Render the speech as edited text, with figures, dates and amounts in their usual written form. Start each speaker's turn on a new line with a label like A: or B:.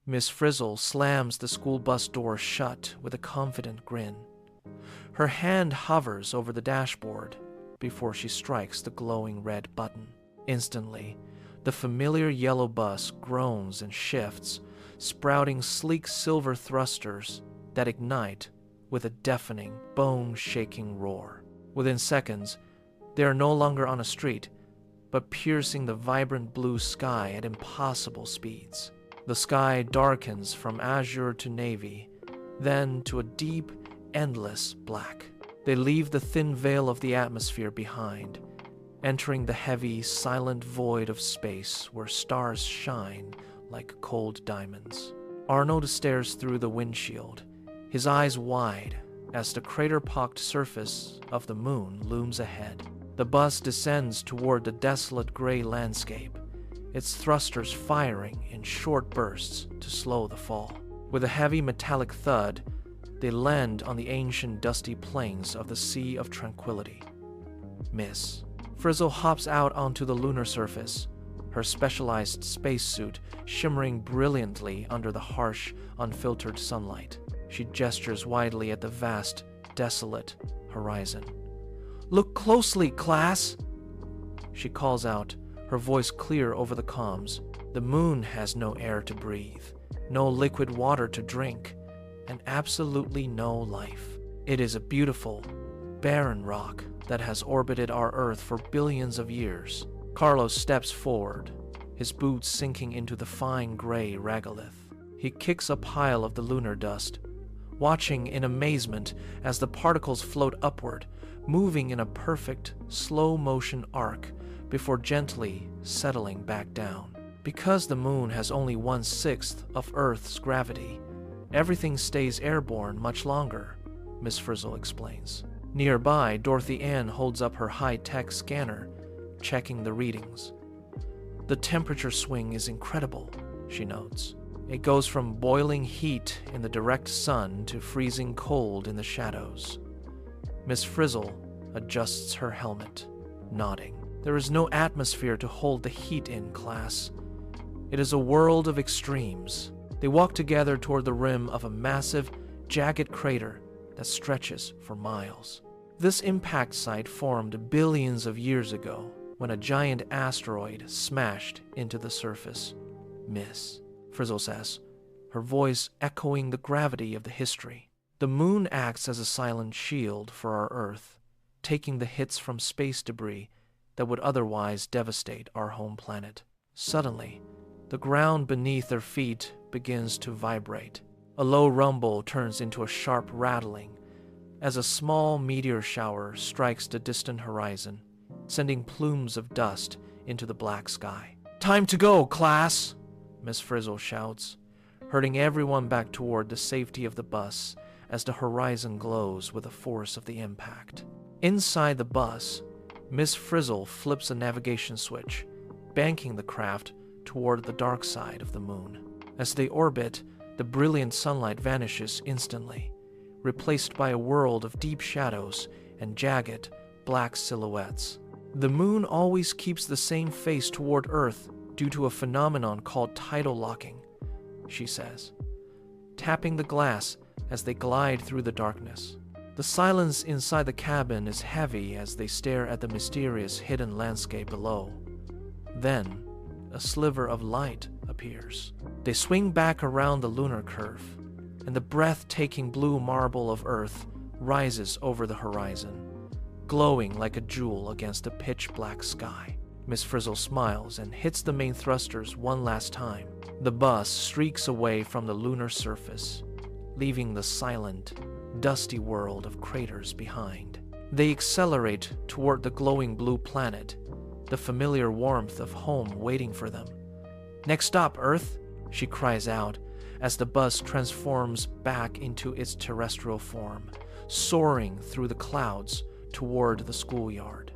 A: Miss Frizzle slams the school bus door shut with a confident grin. Her hand hovers over the dashboard before she strikes the glowing red button. Instantly, the familiar yellow bus groans and shifts, sprouting sleek silver thrusters that ignite with a deafening, bone-shaking roar. Within seconds, they are no longer on a street, but piercing the vibrant blue sky at impossible speeds. The sky darkens from azure to navy, then to a deep, endless black. They leave the thin veil of the atmosphere behind, entering the heavy, silent void of space where stars shine like cold diamonds. Arnold stares through the windshield, his eyes wide as the crater-pocked surface of the moon looms ahead. The bus descends toward the desolate gray landscape, its thrusters firing in short bursts to slow the fall. With a heavy metallic thud, they land on the ancient dusty plains of the Sea of Tranquility. Miss Frizzle hops out onto the lunar surface, her specialized spacesuit shimmering brilliantly under the harsh, unfiltered sunlight. She gestures widely at the vast, desolate horizon. "Look closely, class!" She calls out, her voice clear over the comms. The moon has no air to breathe, no liquid water to drink, and absolutely no life. It is a beautiful, barren rock that has orbited our Earth for billions of years. Carlos steps forward, his boots sinking into the fine gray regolith. He kicks a pile of the lunar dust, watching in amazement as the particles float upward, moving in a perfect, slow-motion arc before gently settling back down. Because the moon has only 1/6 of Earth's gravity, everything stays airborne much longer, Miss Frizzle explains. Nearby, Dorothy Ann holds up her high-tech scanner, checking the readings. "The temperature swing is incredible," she notes. "It goes from boiling heat in the direct sun to freezing cold in the shadows." Miss Frizzle adjusts her helmet, nodding. "There is no atmosphere to hold the heat in, class. It is a world of extremes." They walk together toward the rim of a massive, jagged crater that stretches for miles. This impact site formed billions of years ago when a giant asteroid smashed into the surface. "Miss," Frizzle says, her voice echoing the gravity of the history. "The moon acts as a silent shield for our Earth, taking the hits from space debris that would otherwise devastate our home planet." Suddenly, the ground beneath their feet begins to vibrate. A low rumble turns into a sharp rattling as a small meteor shower strikes the distant horizon, sending plumes of dust into the black sky. "Time to go, class!" Miss Frizzle shouts, herding everyone back toward the safety of the bus as the horizon glows with the force of the impact. Inside the bus, Miss Frizzle flips a navigation switch, banking the craft toward the dark side of the moon. As they orbit, the brilliant sunlight vanishes instantly, replaced by a world of deep shadows and jagged, black silhouettes. The moon always keeps the same face toward Earth due to a phenomenon called tidal locking, she says, tapping the glass as they glide through the darkness. The silence inside the cabin is heavy as they stare at the mysterious hidden landscape below. Then, a sliver of light appears. They swing back around the lunar curve, and the breathtaking blue marble of Earth rises over the horizon, glowing like a jewel against a pitch-black sky. Miss Frizzle smiles and hits the main thrusters one last time. The bus streaks away from the lunar surface, leaving the silent, dusty world of craters behind. They accelerate toward the glowing blue planet, the familiar warmth of home waiting for them. "Next stop, Earth!" she cries out as the bus transforms back into its terrestrial form, soaring through the clouds toward the schoolyard.